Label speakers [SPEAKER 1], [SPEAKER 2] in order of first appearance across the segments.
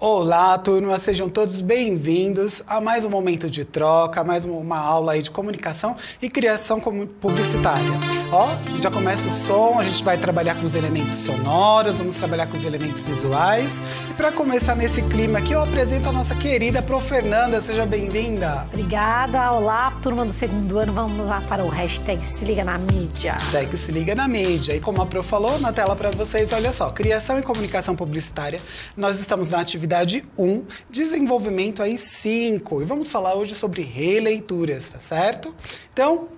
[SPEAKER 1] Olá, turma, sejam todos bem-vindos a mais um momento de troca, a mais uma aula aí de comunicação e criação publicitária. Ó, já começa o som, a gente vai trabalhar com os elementos sonoros, vamos trabalhar com os elementos visuais. E para começar nesse clima aqui, eu apresento a nossa querida Prof. Fernanda, seja bem-vinda.
[SPEAKER 2] Obrigada, olá, turma do segundo ano, vamos lá para o hashtag Se Liga na Mídia.
[SPEAKER 1] Hashtag Se Liga na Mídia. E como a Prof. falou, na tela para vocês, olha só, criação e comunicação publicitária, nós estamos na atividade 1, desenvolvimento aí 5. E vamos falar hoje sobre releituras, tá certo? Então,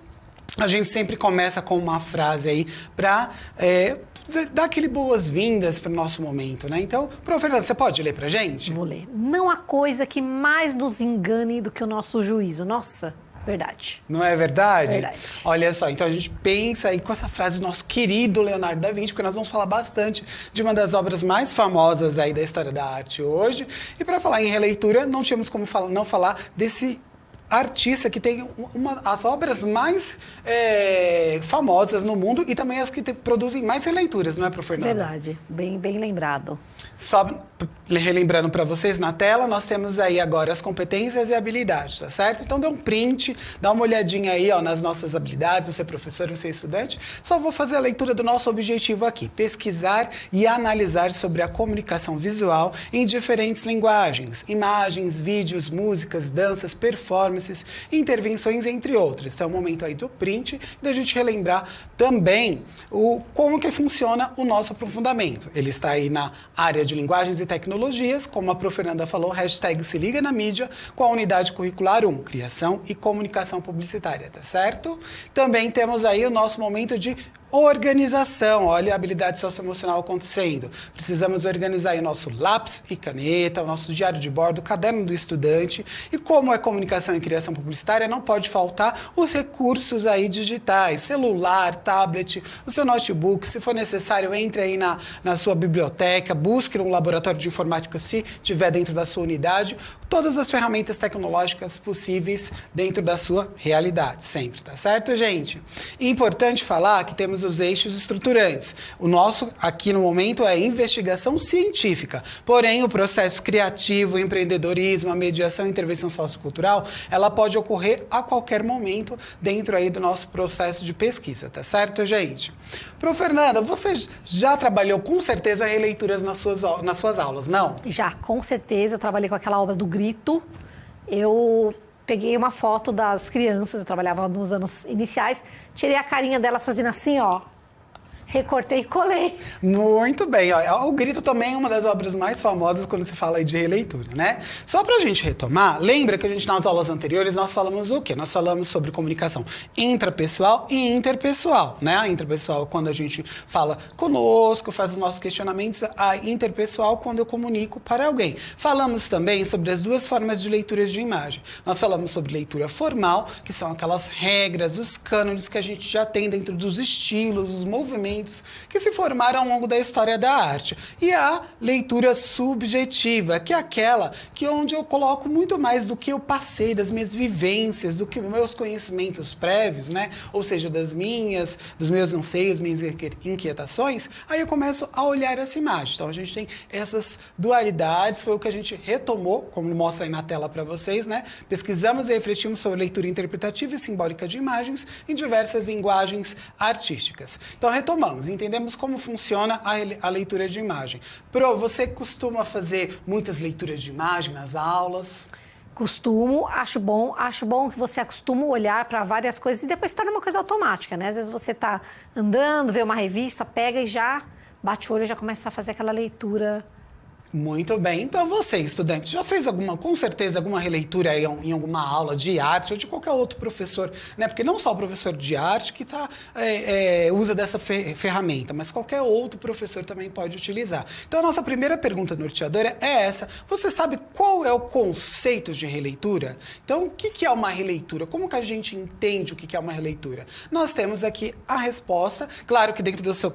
[SPEAKER 1] a gente sempre começa com uma frase aí para dar aquele boas-vindas para o nosso momento, né? Então, Prof. Fernanda, você pode ler pra gente?
[SPEAKER 2] Vou ler. Não há coisa que mais nos engane do que o nosso juízo. Nossa, verdade.
[SPEAKER 1] Não é verdade?
[SPEAKER 2] Verdade.
[SPEAKER 1] Olha só, então a gente pensa aí com essa frase do nosso querido Leonardo da Vinci, porque nós vamos falar bastante de uma das obras mais famosas aí da história da arte hoje. E para falar em releitura, não tínhamos como não falar desse artista que tem as obras mais famosas no mundo e também as que produzem mais releituras, não é, Prof. Fernanda?
[SPEAKER 2] Verdade, bem lembrado.
[SPEAKER 1] Só relembrando para vocês na tela, nós temos aí agora as competências e habilidades, tá certo? Então dê um print, dá uma olhadinha aí ó, nas nossas habilidades, você é professor, você é estudante. Só vou fazer a leitura do nosso objetivo aqui, pesquisar e analisar sobre a comunicação visual em diferentes linguagens, imagens, vídeos, músicas, danças, performances, intervenções, entre outras. Então é o momento aí do print e da gente relembrar também como que funciona o nosso aprofundamento. Ele está aí na área de linguagens e tecnologias, como a Prof. Fernanda falou, hashtag Se Liga na Mídia, com a unidade curricular 1, criação e comunicação publicitária, tá certo? Também temos aí o nosso momento de organização, olha a habilidade socioemocional acontecendo. Precisamos organizar aí o nosso lápis e caneta, o nosso diário de bordo, o caderno do estudante. E como é comunicação e criação publicitária, não pode faltar os recursos aí digitais, celular, tablet, o seu notebook. Se for necessário, entre aí na sua biblioteca, busque um laboratório de informática se tiver dentro da sua unidade. Todas as ferramentas tecnológicas possíveis dentro da sua realidade, sempre, tá certo, gente? E importante falar que temos os eixos estruturantes. O nosso, aqui no momento, é investigação científica. Porém, o processo criativo, o empreendedorismo, a mediação e intervenção sociocultural, ela pode ocorrer a qualquer momento dentro aí do nosso processo de pesquisa, tá certo, gente? Prof. Fernanda, você já trabalhou com certeza releituras nas suas aulas, não?
[SPEAKER 2] Já, com certeza, eu trabalhei com aquela obra do Grito. Eu peguei uma foto das crianças, eu trabalhava nos anos iniciais, tirei a carinha delas fazendo assim, ó. Recortei e colei.
[SPEAKER 1] Muito bem. Ó, o Grito também é uma das obras mais famosas quando se fala aí de releitura, né? Só pra gente retomar, lembra que a gente nas aulas anteriores nós falamos o quê? Nós falamos sobre comunicação intrapessoal e interpessoal, né? A interpessoal quando a gente fala conosco, faz os nossos questionamentos, a interpessoal quando eu comunico para alguém. Falamos também sobre as duas formas de leituras de imagem. Nós falamos sobre leitura formal, que são aquelas regras, os cânones que a gente já tem dentro dos estilos, os movimentos que se formaram ao longo da história da arte. E a leitura subjetiva, que é aquela que onde eu coloco muito mais do que eu passei, das minhas vivências, do que meus conhecimentos prévios, né? Ou seja, dos meus anseios, minhas inquietações, aí eu começo a olhar essa imagem. Então a gente tem essas dualidades, foi o que a gente retomou, como mostra aí na tela para vocês, né? Pesquisamos e refletimos sobre leitura interpretativa e simbólica de imagens em diversas linguagens artísticas. Então retomamos. Entendemos como funciona a leitura de imagem. Pro, você costuma fazer muitas leituras de imagem nas aulas?
[SPEAKER 2] Costumo, acho bom que você acostuma a olhar para várias coisas e depois se torna uma coisa automática, né? Às vezes você está andando, vê uma revista, pega e já bate o olho e já começa a fazer aquela leitura.
[SPEAKER 1] Muito bem. Então você, estudante, já fez com certeza, alguma releitura aí em alguma aula de arte ou de qualquer outro professor, né? Porque não só o professor de arte que usa dessa ferramenta, mas qualquer outro professor também pode utilizar. Então a nossa primeira pergunta norteadora é essa. Você sabe qual é o conceito de releitura? Então o que é uma releitura? Como que a gente entende o que é uma releitura? Nós temos aqui a resposta, claro que dentro do seu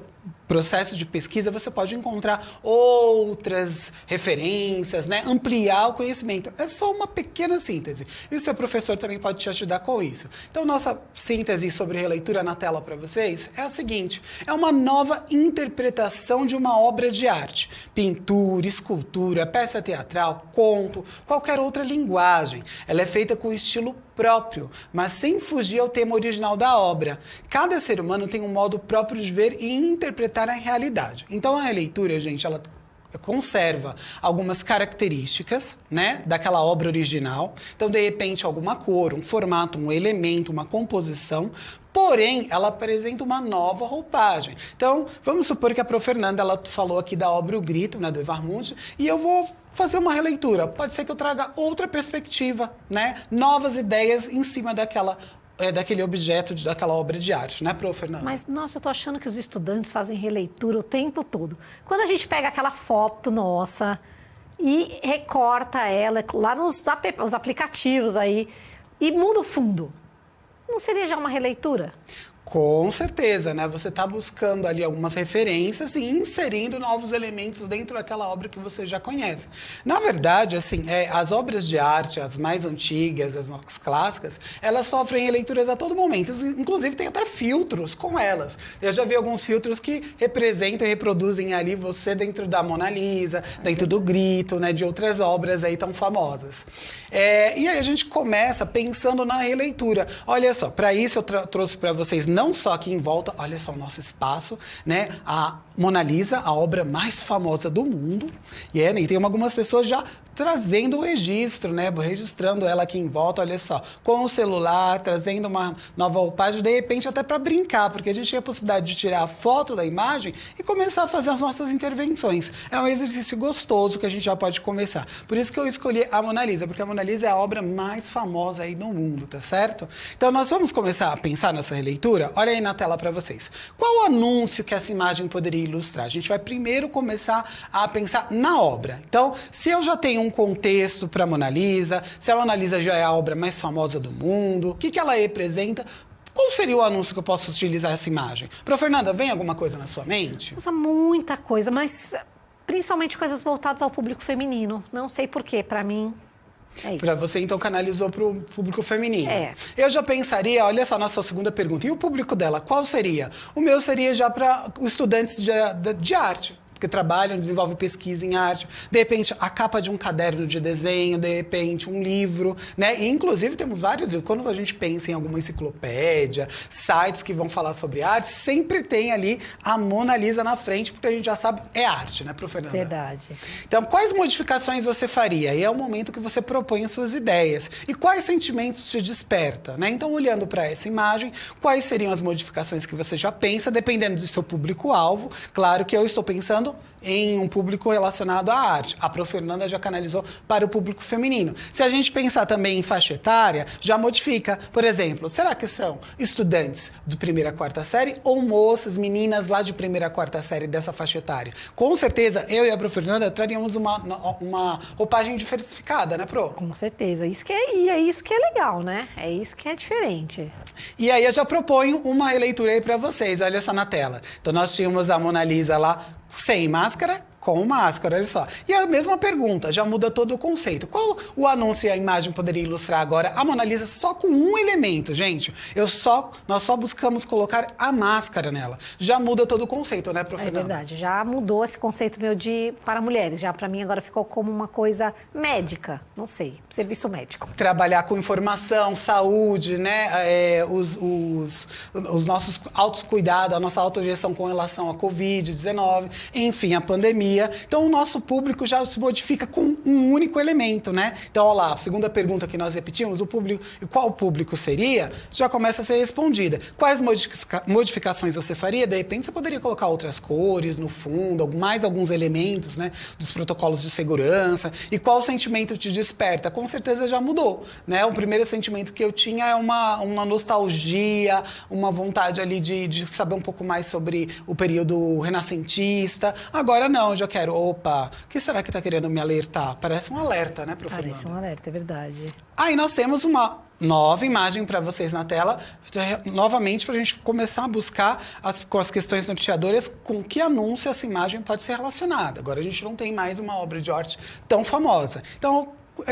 [SPEAKER 1] processo de pesquisa, você pode encontrar outras referências, né? Ampliar o conhecimento. É só uma pequena síntese. E o seu professor também pode te ajudar com isso. Então, nossa síntese sobre releitura na tela para vocês é a seguinte: é uma nova interpretação de uma obra de arte. Pintura, escultura, peça teatral, conto, qualquer outra linguagem. Ela é feita com estilo próprio, mas sem fugir ao tema original da obra. Cada ser humano tem um modo próprio de ver e interpretar a realidade. Então a releitura, gente, ela conserva algumas características, né, daquela obra original. Então, de repente, alguma cor, um formato, um elemento, uma composição. Porém, ela apresenta uma nova roupagem. Então, vamos supor que a Prof. Fernanda, ela falou aqui da obra O Grito, né, do Edvard Munch, e eu vou fazer uma releitura. Pode ser que eu traga outra perspectiva, né, novas ideias em cima daquele objeto, daquela obra de arte, né, Prof. Fernanda?
[SPEAKER 2] Mas, nossa, eu tô achando que os estudantes fazem releitura o tempo todo. Quando a gente pega aquela foto nossa e recorta ela lá nos aplicativos aí e muda o fundo, não seria já uma releitura?
[SPEAKER 1] Com certeza, né? Você está buscando ali algumas referências e inserindo novos elementos dentro daquela obra que você já conhece. Na verdade, assim, as obras de arte, as mais antigas, as mais clássicas, elas sofrem releituras a todo momento. Inclusive, tem até filtros com elas. Eu já vi alguns filtros que representam e reproduzem ali você dentro da Mona Lisa, dentro do Grito, né? De outras obras aí tão famosas. E aí a gente começa pensando na releitura. Olha só, para isso eu trouxe para vocês não só aqui em volta, olha só o nosso espaço, né? A Mona Lisa, a obra mais famosa do mundo. E tem algumas pessoas já trazendo o registro, né? Registrando ela aqui em volta, olha só, com o celular, trazendo uma nova roupagem, de repente até para brincar, porque a gente tem a possibilidade de tirar a foto da imagem e começar a fazer as nossas intervenções. É um exercício gostoso que a gente já pode começar. Por isso que eu escolhi a Mona Lisa, porque a Mona Lisa é a obra mais famosa aí no mundo, tá certo? Então nós vamos começar a pensar nessa releitura. Olha aí na tela para vocês. Qual o anúncio que essa imagem poderia ilustrar? A gente vai primeiro começar a pensar na obra. Então, se eu já tenho um contexto para a Mona Lisa, se a Mona Lisa já é a obra mais famosa do mundo, o que ela representa, qual seria o anúncio que eu posso utilizar essa imagem? Prof. Fernanda, vem alguma coisa na sua mente?
[SPEAKER 2] Nossa, muita coisa, mas principalmente coisas voltadas ao público feminino. Não sei porquê, para mim é isso.
[SPEAKER 1] Para você, então, canalizou para o público feminino.
[SPEAKER 2] É.
[SPEAKER 1] Eu já pensaria, olha só, na sua segunda pergunta, e o público dela, qual seria? O meu seria já para os estudantes de arte, que trabalham, desenvolvem pesquisa em arte, de repente a capa de um caderno de desenho, de repente um livro, né? E inclusive temos vários livros. Quando a gente pensa em alguma enciclopédia, sites que vão falar sobre arte, sempre tem ali a Mona Lisa na frente, porque a gente já sabe, é arte, né, Prof. Fernanda?
[SPEAKER 2] Verdade.
[SPEAKER 1] Então, quais modificações você faria? E é o momento que você propõe as suas ideias. E quais sentimentos te desperta, né? Então, olhando para essa imagem, quais seriam as modificações que você já pensa, dependendo do seu público-alvo? Claro que eu estou pensando em um público relacionado à arte. A Prof. Fernanda já canalizou para o público feminino. Se a gente pensar também em faixa etária, já modifica. Por exemplo, será que são estudantes de primeira a quarta série ou moças, meninas lá de primeira a quarta série dessa faixa etária? Com certeza, eu e a Prof. Fernanda traríamos uma roupagem diversificada, né, Pro?
[SPEAKER 2] Com certeza. E é isso que é legal, né? É isso que é diferente.
[SPEAKER 1] E aí eu já proponho uma releitura aí para vocês. Olha só na tela. Então nós tínhamos a Mona Lisa lá sem máscara, com máscara, olha só. E a mesma pergunta, já muda todo o conceito. Qual o anúncio e a imagem poderia ilustrar agora a Mona Lisa só com um elemento, gente? Nós só buscamos colocar a máscara nela. Já muda todo o conceito, né, Prof.
[SPEAKER 2] É
[SPEAKER 1] Fernanda?
[SPEAKER 2] verdade, já mudou esse conceito meu de para mulheres. Já para mim agora ficou como uma coisa médica, não sei, serviço médico.
[SPEAKER 1] Trabalhar com informação, saúde, né? Os nossos autocuidados, a nossa autogestão com relação à Covid-19, enfim, a pandemia. Então, o nosso público já se modifica com um único elemento, né? Então, olha lá, a segunda pergunta que nós repetimos, qual público seria, já começa a ser respondida. Quais modificações você faria? De repente, você poderia colocar outras cores no fundo, mais alguns elementos, né? Dos protocolos de segurança. E qual sentimento te desperta? Com certeza já mudou, né? O primeiro sentimento que eu tinha é uma nostalgia, uma vontade ali de saber um pouco mais sobre o período renascentista. Agora não, eu já quero, opa, o que será que está querendo me alertar? Parece um alerta, né, Prof.
[SPEAKER 2] Parece
[SPEAKER 1] Fernanda?
[SPEAKER 2] um alerta, é verdade.
[SPEAKER 1] Aí nós temos uma nova imagem para vocês na tela, novamente para a gente começar a buscar com as questões norteadoras com que anúncio essa imagem pode ser relacionada. Agora a gente não tem mais uma obra de arte tão famosa. Então,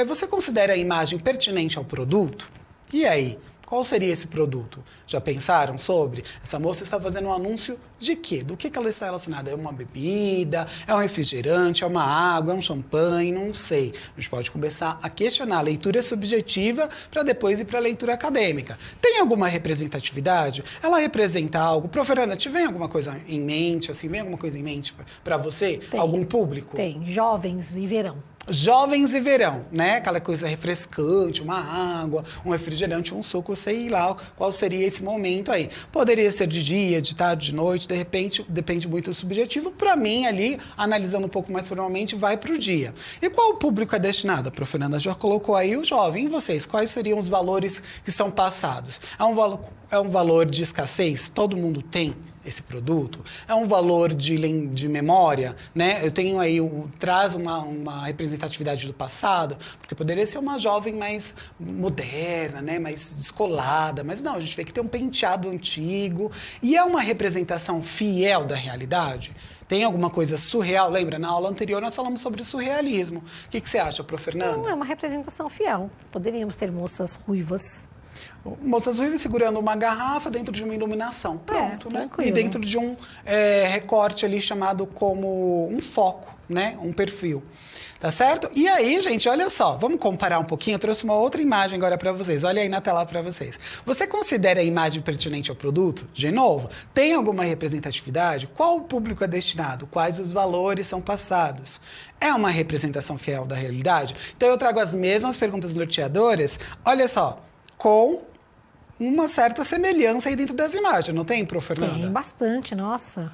[SPEAKER 1] você considera a imagem pertinente ao produto? E aí? Qual seria esse produto? Já pensaram sobre? Essa moça está fazendo um anúncio de quê? Do que ela está relacionada? É uma bebida? É um refrigerante? É uma água? É um champanhe? Não sei. A gente pode começar a questionar a leitura subjetiva para depois ir para a leitura acadêmica. Tem alguma representatividade? Ela representa algo? Prof. Fernanda, te vem alguma coisa em mente? Assim, vem alguma coisa em mente para você?
[SPEAKER 2] Tem.
[SPEAKER 1] Algum público?
[SPEAKER 2] Tem. Jovens e verão.
[SPEAKER 1] Jovens e verão, né? Aquela coisa refrescante, uma água, um refrigerante, um suco, sei lá qual seria esse momento aí. Poderia ser de dia, de tarde, de noite, de repente, depende muito do subjetivo. Para mim, ali, analisando um pouco mais formalmente, vai para o dia. E qual o público é destinado? A Prof. Fernanda já colocou aí o jovem. E vocês, quais seriam os valores que são passados? É um valor de escassez? Todo mundo tem esse produto? É um valor de memória, né? Eu tenho aí, traz uma representatividade do passado, porque poderia ser uma jovem mais moderna, né? Mais descolada, mas não, a gente vê que tem um penteado antigo e é uma representação fiel da realidade. Tem alguma coisa surreal? Lembra, na aula anterior nós falamos sobre surrealismo. O que você acha, Prof. Fernanda?
[SPEAKER 2] Não, é uma representação fiel. Poderíamos ter moças ruivas.
[SPEAKER 1] Moças ruivas segurando uma garrafa dentro de uma iluminação. Pronto, né?
[SPEAKER 2] Tranquilo.
[SPEAKER 1] E dentro de um recorte ali chamado como um foco, né? Um perfil. Tá certo? E aí, gente, olha só, vamos comparar um pouquinho. Eu trouxe uma outra imagem agora para vocês. Olha aí na tela para vocês. Você considera a imagem pertinente ao produto? De novo, tem alguma representatividade? Qual o público é destinado? Quais os valores são passados? É uma representação fiel da realidade? Então eu trago as mesmas perguntas norteadoras, olha só, com uma certa semelhança aí dentro das imagens, não tem, Prof. Fernanda?
[SPEAKER 2] Tem bastante, nossa.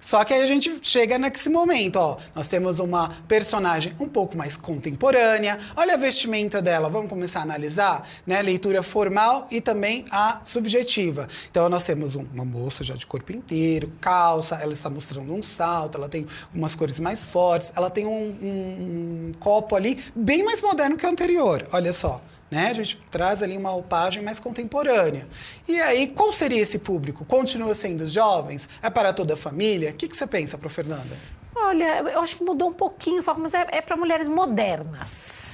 [SPEAKER 1] Só que aí a gente chega nesse momento, ó. Nós temos uma personagem um pouco mais contemporânea. Olha a vestimenta dela, vamos começar a analisar, né? Leitura formal e também a subjetiva. Então nós temos uma moça já de corpo inteiro, calça, ela está mostrando um salto, ela tem umas cores mais fortes, ela tem um copo ali bem mais moderno que o anterior, olha só. Né? A gente traz ali uma roupagem mais contemporânea. E aí, qual seria esse público? Continua sendo os jovens? É para toda a família? O que você pensa, Prof. Fernanda?
[SPEAKER 2] Olha, eu acho que mudou um pouquinho o foco, mas é para mulheres modernas.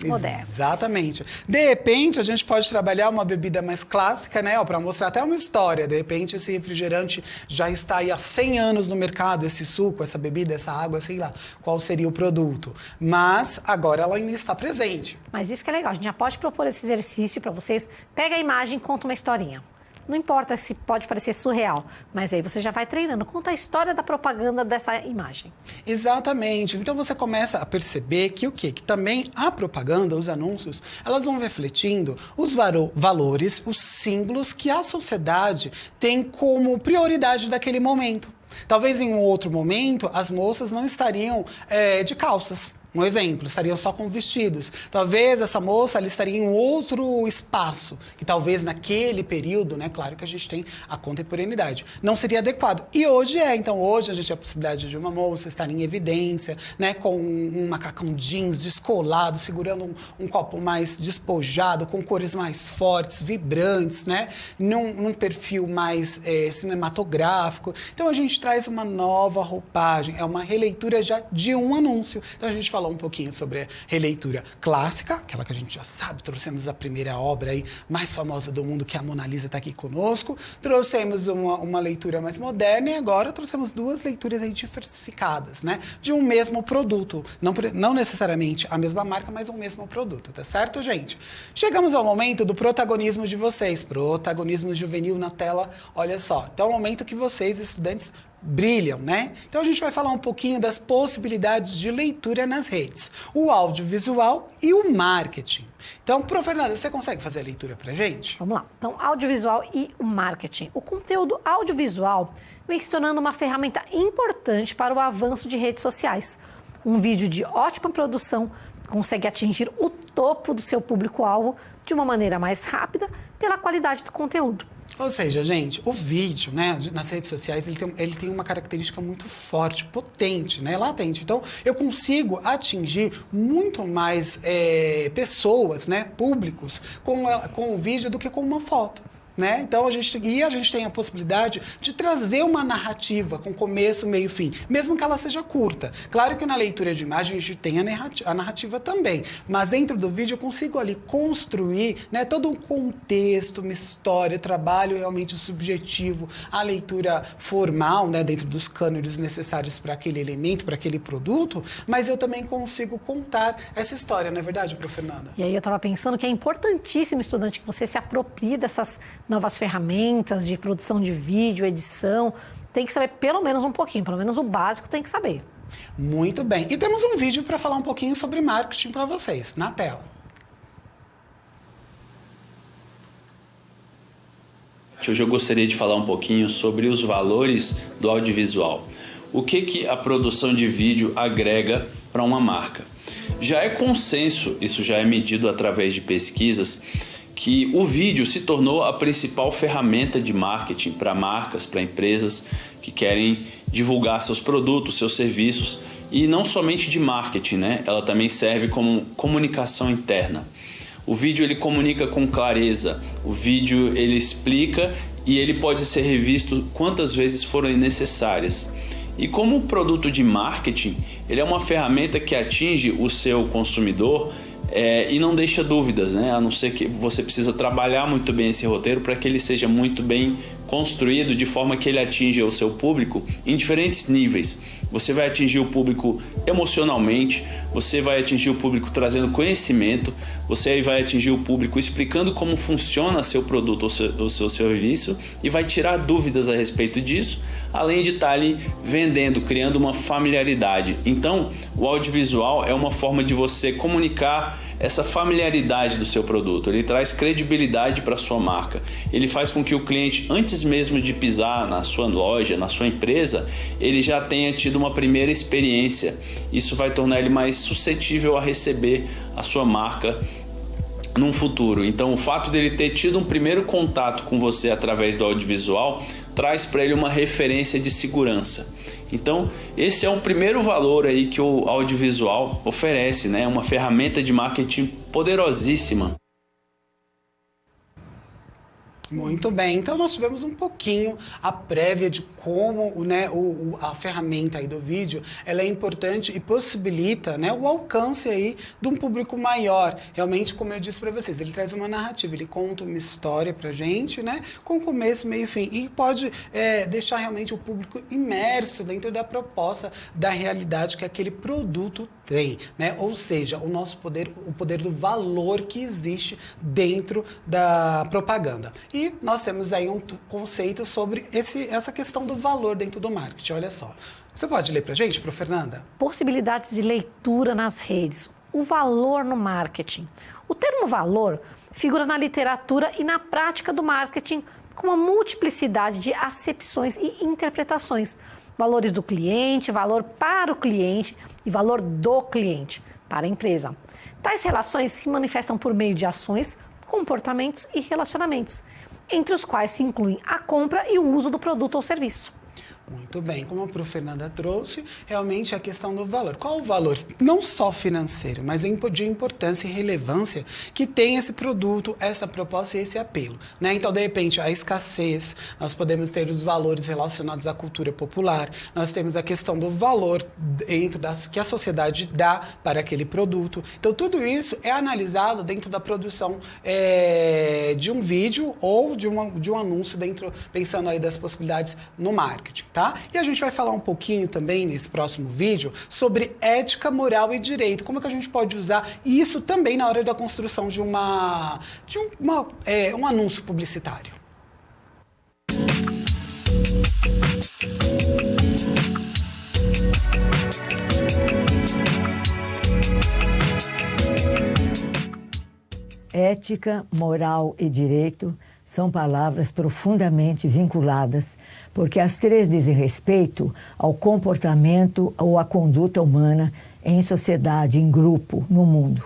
[SPEAKER 1] Exatamente. De repente, a gente pode trabalhar uma bebida mais clássica, né? Para mostrar até uma história. De repente, esse refrigerante já está aí há 100 anos no mercado, esse suco, essa bebida, essa água, sei lá, qual seria o produto. Mas agora ela ainda está presente.
[SPEAKER 2] Mas isso que é legal, a gente já pode propor esse exercício para vocês. Pega a imagem e conta uma historinha. Não importa se pode parecer surreal, mas aí você já vai treinando. Conta a história da propaganda dessa imagem.
[SPEAKER 1] Exatamente. Então você começa a perceber que o quê? Que também a propaganda, os anúncios, elas vão refletindo os valores, os símbolos que a sociedade tem como prioridade daquele momento. Talvez em um outro momento as moças não estariam de calças. Um exemplo, estariam só com vestidos. Talvez essa moça ela estaria em outro espaço, que talvez naquele período, né, claro que a gente tem a contemporaneidade, não seria adequado. E hoje então hoje a gente tem a possibilidade de uma moça estar em evidência, né, com um macacão jeans descolado, segurando um copo mais despojado, com cores mais fortes, vibrantes, né, num perfil mais cinematográfico. Então a gente traz uma nova roupagem, é uma releitura já de um anúncio. Então a gente fala um pouquinho sobre a releitura clássica, aquela que a gente já sabe, trouxemos a primeira obra aí mais famosa do mundo, que é a Mona Lisa, está aqui conosco, trouxemos uma leitura mais moderna e agora trouxemos duas leituras aí diversificadas, né, de um mesmo produto, não necessariamente a mesma marca, mas um mesmo produto, tá certo, gente? Chegamos ao momento do protagonismo de vocês, protagonismo juvenil na tela, olha só, então é o momento que vocês, estudantes, brilham, né? Então a gente vai falar um pouquinho das possibilidades de leitura nas redes, o audiovisual e o marketing. Então, Prof. Fernanda, você consegue fazer a leitura pra gente?
[SPEAKER 2] Vamos lá. Então, audiovisual e o marketing. O conteúdo audiovisual vem se tornando uma ferramenta importante para o avanço de redes sociais. Um vídeo de ótima produção consegue atingir o topo do seu público-alvo de uma maneira mais rápida pela qualidade do conteúdo.
[SPEAKER 1] Ou seja, gente, o vídeo, né, nas redes sociais, ele tem uma característica muito forte, potente, né, latente. Então, eu consigo atingir muito mais pessoas, né, públicos, com o vídeo do que com uma foto. Né? Então a gente tem a possibilidade de trazer uma narrativa com começo, meio e fim, mesmo que ela seja curta. Claro que na leitura de imagem a gente tem a narrativa também, mas dentro do vídeo eu consigo ali construir, né, todo um contexto, uma história, trabalho realmente subjetivo, a leitura formal, né, dentro dos cânones necessários para aquele elemento, para aquele produto, mas eu também consigo contar essa história, não é verdade, Prof. Fernanda?
[SPEAKER 2] E aí eu estava pensando que é importantíssimo, estudante, que você se aproprie dessas novas ferramentas de produção de vídeo, edição. Tem que saber pelo menos um pouquinho, pelo menos o básico tem que saber.
[SPEAKER 1] Muito bem. E temos um vídeo para falar um pouquinho sobre marketing para vocês, na tela.
[SPEAKER 3] Hoje eu gostaria de falar um pouquinho sobre os valores do audiovisual. O que a produção de vídeo agrega para uma marca? Já é consenso, isso já é medido através de pesquisas, que o vídeo se tornou a principal ferramenta de marketing para marcas, para empresas que querem divulgar seus produtos, seus serviços, e não somente de marketing, né? Ela também serve como comunicação interna. O vídeo ele comunica com clareza, o vídeo ele explica e ele pode ser revisto quantas vezes forem necessárias. E como produto de marketing, ele é uma ferramenta que atinge o seu consumidor e não deixa dúvidas, né? A não ser que você precisa trabalhar muito bem esse roteiro para que ele seja muito bem construído de forma que ele atinja o seu público em diferentes níveis. Você vai atingir o público emocionalmente, você vai atingir o público trazendo conhecimento, você vai atingir o público explicando como funciona seu produto ou seu serviço e vai tirar dúvidas a respeito disso, além de estar ali vendendo, criando uma familiaridade. Então, o audiovisual é uma forma de você comunicar essa familiaridade do seu produto. Ele traz credibilidade para a sua marca. Ele faz com que o cliente, antes mesmo de pisar na sua loja, na sua empresa, ele já tenha tido uma primeira experiência. Isso vai tornar ele mais suscetível a receber a sua marca num futuro. Então, o fato dele ter tido um primeiro contato com você através do audiovisual traz para ele uma referência de segurança. Então, esse é o primeiro valor aí que o audiovisual oferece, né? Uma ferramenta de marketing poderosíssima.
[SPEAKER 1] Muito bem, então nós tivemos um pouquinho a prévia de como, né, a ferramenta aí do vídeo ela é importante e possibilita, né, o alcance aí de um público maior. Realmente, como eu disse para vocês, ele traz uma narrativa, ele conta uma história pra gente, né, com começo, meio e fim, e pode deixar realmente o público imerso dentro da proposta, da realidade que aquele produto tem, né? Ou seja, o nosso poder, o poder do valor que existe dentro da propaganda. E nós temos aí um conceito sobre essa questão do valor dentro do marketing. Olha só. Você pode ler pra gente, Prof. Fernanda?
[SPEAKER 2] Possibilidades de leitura nas redes. O valor no marketing. O termo valor figura na literatura e na prática do marketing com uma multiplicidade de acepções e interpretações. Valores do cliente, valor para o cliente e valor do cliente para a empresa. Tais relações se manifestam por meio de ações, comportamentos e relacionamentos, entre os quais se incluem a compra e o uso do produto ou serviço.
[SPEAKER 1] Muito bem, como a Prof. Fernanda trouxe, realmente a questão do valor. Qual o valor? Não só financeiro, mas de importância e relevância que tem esse produto, essa proposta e esse apelo, né? Então, de repente, a escassez, nós podemos ter os valores relacionados à cultura popular, nós temos a questão do valor dentro que a sociedade dá para aquele produto. Então, tudo isso é analisado dentro da produção de um vídeo ou de um anúncio dentro, pensando aí das possibilidades no marketing. Tá? E a gente vai falar um pouquinho também nesse próximo vídeo sobre ética, moral e direito. Como é que a gente pode usar isso também na hora da construção de um anúncio publicitário.
[SPEAKER 4] Ética, moral e direito são palavras profundamente vinculadas, porque as três dizem respeito ao comportamento ou à conduta humana em sociedade, em grupo, no mundo.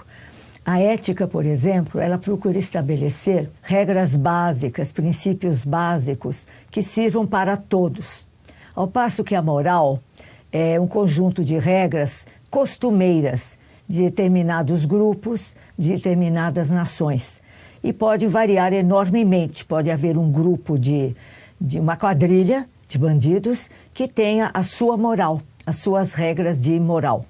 [SPEAKER 4] A ética, por exemplo, ela procura estabelecer regras básicas, princípios básicos que sirvam para todos. Ao passo que a moral é um conjunto de regras costumeiras de determinados grupos, de determinadas nações. E pode variar enormemente. Pode haver um grupo de uma quadrilha de bandidos que tenha a sua moral, as suas regras de moral.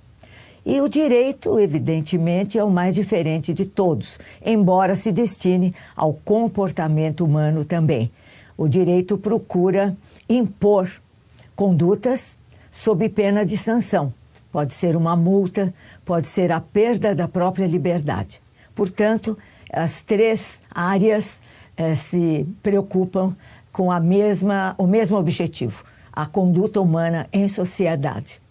[SPEAKER 4] E o direito, evidentemente, é o mais diferente de todos, embora se destine ao comportamento humano também. O direito procura impor condutas sob pena de sanção. Pode ser uma multa, pode ser a perda da própria liberdade. Portanto, as três áreas se preocupam com o mesmo objetivo, a conduta humana em sociedade.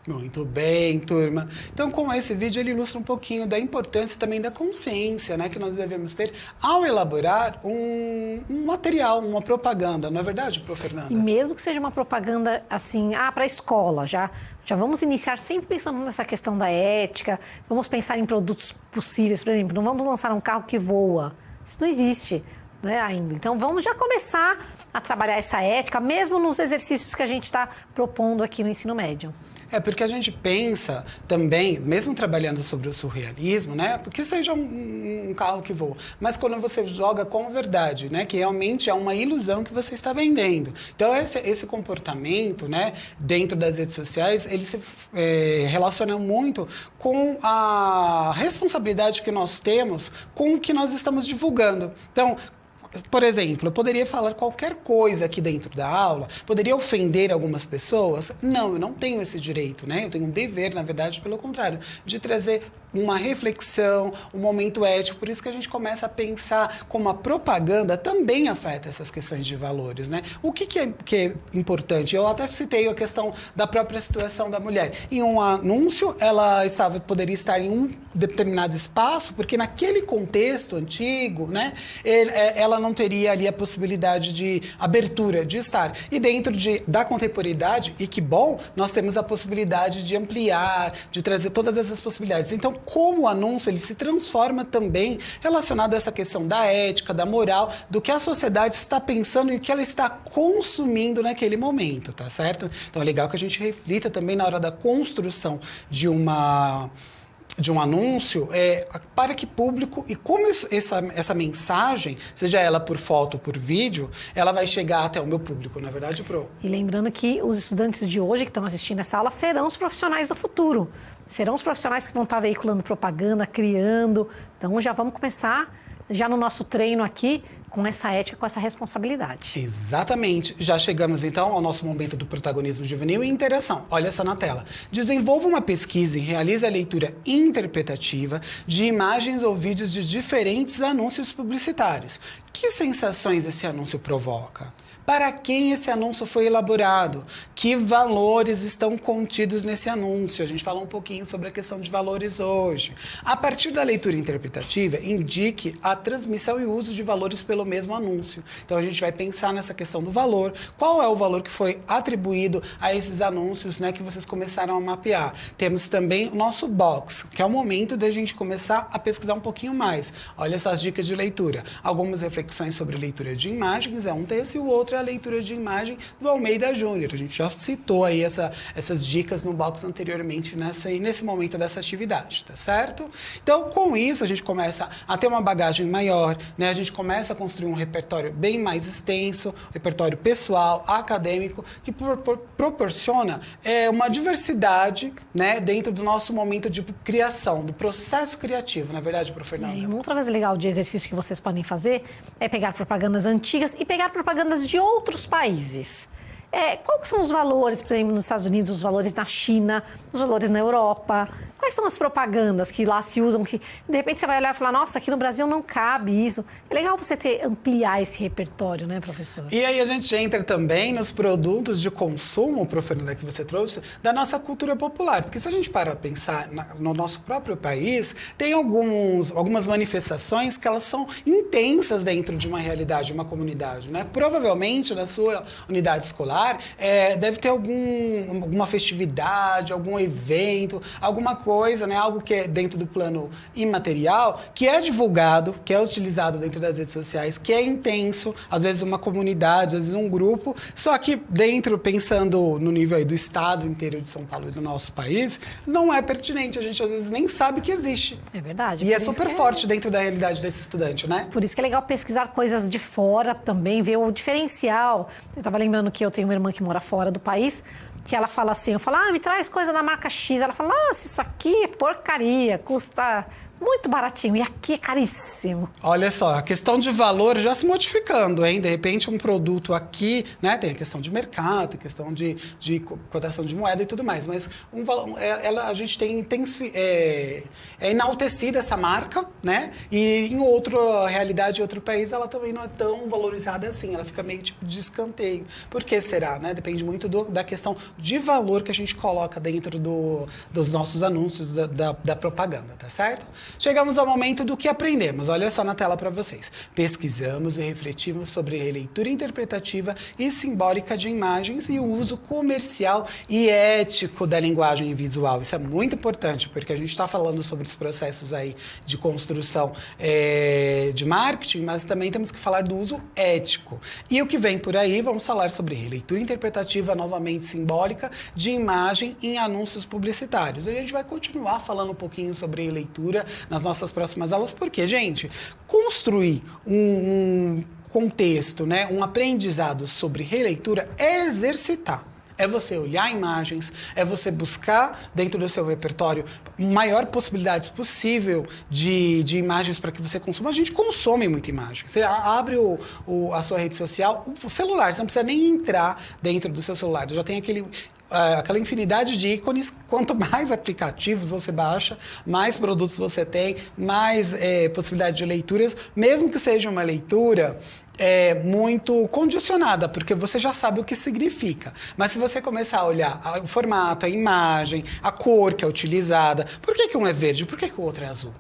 [SPEAKER 1] Muito bem, turma. Então, com esse vídeo, ele ilustra um pouquinho da importância também da consciência, né, que nós devemos ter ao elaborar um material, uma propaganda, não é verdade, Prof. Fernanda?
[SPEAKER 2] E mesmo que seja uma propaganda, assim, para a escola, já vamos iniciar sempre pensando nessa questão da ética, vamos pensar em produtos possíveis, por exemplo, não vamos lançar um carro que voa, isso não existe, né, ainda. Então, vamos já começar a trabalhar essa ética, mesmo nos exercícios que a gente está propondo aqui no ensino médio.
[SPEAKER 1] Porque a gente pensa também, mesmo trabalhando sobre o surrealismo, né? Porque seja um carro que voa, mas quando você joga com a verdade, né? Que realmente é uma ilusão que você está vendendo. Então, esse comportamento, né? Dentro das redes sociais, ele se relaciona muito com a responsabilidade que nós temos com o que nós estamos divulgando. Então, por exemplo, eu poderia falar qualquer coisa aqui dentro da aula, poderia ofender algumas pessoas? Não, eu não tenho esse direito, né? Eu tenho um dever, na verdade, pelo contrário, de trazer uma reflexão, um momento ético. Por isso que a gente começa a pensar como a propaganda também afeta essas questões de valores, né? O que é importante? Eu até citei a questão da própria situação da mulher. Em um anúncio, ela poderia estar em um determinado espaço, porque naquele contexto antigo, né, ela não teria ali a possibilidade de abertura, de estar. E dentro da contemporaneidade, e que bom, nós temos a possibilidade de ampliar, de trazer todas essas possibilidades. Então, como o anúncio ele se transforma também relacionado a essa questão da ética, da moral, do que a sociedade está pensando e o que ela está consumindo naquele momento, tá certo? Então é legal que a gente reflita também na hora da construção de um anúncio, para que público e como essa mensagem, seja ela por foto ou por vídeo, ela vai chegar até o meu público, não é verdade, Pro?
[SPEAKER 2] E lembrando que os estudantes de hoje que estão assistindo essa aula serão os profissionais do futuro. Serão os profissionais que vão estar veiculando propaganda, criando. Então, já vamos começar, já no nosso treino aqui, com essa ética, com essa responsabilidade.
[SPEAKER 1] Exatamente. Já chegamos, então, ao nosso momento do protagonismo juvenil e interação. Olha só na tela. Desenvolva uma pesquisa e realize a leitura interpretativa de imagens ou vídeos de diferentes anúncios publicitários. Que sensações esse anúncio provoca? Para quem esse anúncio foi elaborado? Que valores estão contidos nesse anúncio? A gente falou um pouquinho sobre a questão de valores hoje. A partir da leitura interpretativa, indique a transmissão e uso de valores pelo mesmo anúncio. Então, a gente vai pensar nessa questão do valor. Qual é o valor que foi atribuído a esses anúncios, né, que vocês começaram a mapear? Temos também o nosso box, que é o momento da gente começar a pesquisar um pouquinho mais. Olha essas dicas de leitura. Algumas reflexões sobre leitura de imagens, é um texto, e o outro é a leitura de imagem do Almeida Júnior. A gente já citou aí essas dicas no box anteriormente nesse momento dessa atividade, tá certo? Então, com isso, a gente começa a ter uma bagagem maior, né? A gente começa a construir um repertório bem mais extenso, repertório pessoal, acadêmico, que proporciona uma diversidade, né, dentro do nosso momento de criação, do processo criativo, na verdade, Prof. Fernanda?
[SPEAKER 2] E uma outra coisa legal de exercício que vocês podem fazer é pegar propagandas antigas e pegar propagandas de outros países. Quais são os valores, por exemplo, nos Estados Unidos, os valores na China, os valores na Europa? Quais são as propagandas que lá se usam, que de repente você vai olhar e falar, nossa, aqui no Brasil não cabe isso. É legal você ampliar esse repertório, né, professor?
[SPEAKER 1] E aí a gente entra também nos produtos de consumo, Prof. Fernanda, que você trouxe, da nossa cultura popular. Porque se a gente para pensar no nosso próprio país, tem algumas manifestações que elas são intensas dentro de uma realidade, de uma comunidade, né? Provavelmente, na sua unidade escolar, deve ter alguma festividade, algum evento, alguma coisa coisa, né? Algo que é dentro do plano imaterial, que é divulgado, que é utilizado dentro das redes sociais, que é intenso, às vezes uma comunidade, às vezes um grupo, só que dentro, pensando no nível aí do estado inteiro de São Paulo e do nosso país, não é pertinente, a gente às vezes nem sabe que existe.
[SPEAKER 2] É verdade.
[SPEAKER 1] E é super forte dentro da realidade desse estudante, né?
[SPEAKER 2] Por isso que é legal pesquisar coisas de fora também, ver o diferencial. Eu estava lembrando que eu tenho uma irmã que mora fora do país, que ela fala assim, eu falo, me traz coisa da marca X. Ela fala, nossa, isso aqui é porcaria, custa muito baratinho. E aqui é caríssimo.
[SPEAKER 1] Olha só, a questão de valor já se modificando, hein? De repente, um produto aqui, né? Tem a questão de mercado, tem a questão de cotação de moeda e tudo mais. Mas a gente tem enaltecida essa marca, né? E em outra realidade, em outro país, ela também não é tão valorizada assim. Ela fica meio tipo de escanteio. Por que será, né? Depende muito da questão de valor que a gente coloca dentro dos nossos anúncios, da propaganda, tá certo? Chegamos ao momento do que aprendemos. Olha só na tela para vocês. Pesquisamos e refletimos sobre a releitura interpretativa e simbólica de imagens e o uso comercial e ético da linguagem visual. Isso é muito importante, porque a gente está falando sobre os processos aí de construção de marketing, mas também temos que falar do uso ético. E o que vem por aí, vamos falar sobre releitura interpretativa, novamente simbólica, de imagem em anúncios publicitários. A gente vai continuar falando um pouquinho sobre releitura nas nossas próximas aulas, porque, gente, construir um contexto, né, um aprendizado sobre releitura é exercitar. É você olhar imagens, é você buscar dentro do seu repertório maior possibilidades possível de imagens para que você consuma. A gente consome muita imagem. Você abre a sua rede social, o celular, você não precisa nem entrar dentro do seu celular. Já tem aquela infinidade de ícones. Quanto mais aplicativos você baixa, mais produtos você tem, mais possibilidade de leituras, mesmo que seja uma leitura muito condicionada, porque você já sabe o que significa. Mas se você começar a olhar o formato, a imagem, a cor que é utilizada, por que um é verde, por que o outro é azul?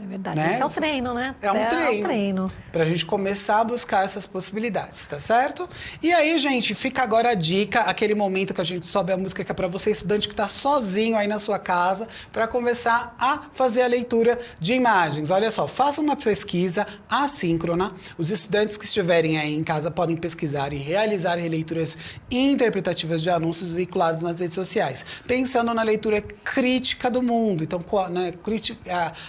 [SPEAKER 2] É verdade,
[SPEAKER 1] Né?
[SPEAKER 2] esse é o treino, né?
[SPEAKER 1] É um treino. Pra gente começar a buscar essas possibilidades, tá certo? E aí, gente, fica agora a dica, aquele momento que a gente sobe a música que é pra você, estudante que tá sozinho aí na sua casa, pra começar a fazer a leitura de imagens. Olha só, faça uma pesquisa assíncrona. Os estudantes que estiverem aí em casa podem pesquisar e realizar releituras interpretativas de anúncios veiculados nas redes sociais, pensando na leitura crítica do mundo. Então, né,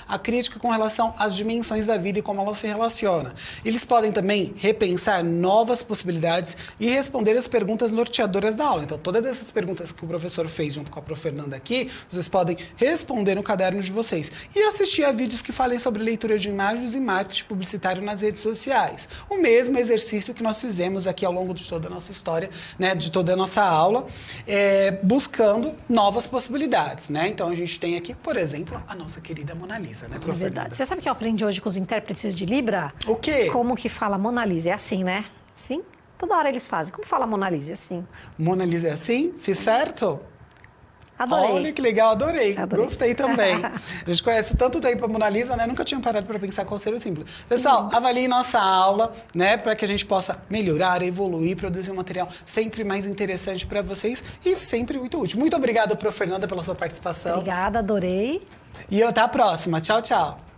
[SPEAKER 1] a crítica com relação às dimensões da vida e como ela se relaciona. Eles podem também repensar novas possibilidades e responder as perguntas norteadoras da aula. Então, todas essas perguntas que o professor fez junto com a Prof. Fernanda aqui, vocês podem responder no caderno de vocês. E assistir a vídeos que falem sobre leitura de imagens e marketing publicitário nas redes sociais. O mesmo exercício que nós fizemos aqui ao longo de toda a nossa história, né, de toda a nossa aula, buscando novas possibilidades, né? Então, a gente tem aqui, por exemplo, a nossa querida Mona Lisa, né, Prof.
[SPEAKER 2] Verdade. Você sabe o que eu aprendi hoje com os intérpretes de Libra?
[SPEAKER 1] O quê?
[SPEAKER 2] Como que fala Mona Lisa? É assim, né? Assim? Toda hora eles fazem. Como fala Mona Lisa? É assim.
[SPEAKER 1] Mona Lisa é assim? Fiz certo?
[SPEAKER 2] Adorei.
[SPEAKER 1] Olha que legal, adorei.
[SPEAKER 2] Adorei.
[SPEAKER 1] Gostei também. A gente conhece tanto tempo a Mona Lisa, né? Nunca tinha parado para pensar qual seria o simples. Pessoal, avalie nossa aula, né? Para que a gente possa melhorar, evoluir, produzir um material sempre mais interessante para vocês e sempre muito útil. Muito obrigada, Prof. Fernanda, pela sua participação.
[SPEAKER 2] Obrigada, adorei.
[SPEAKER 1] E até a próxima. Tchau, tchau.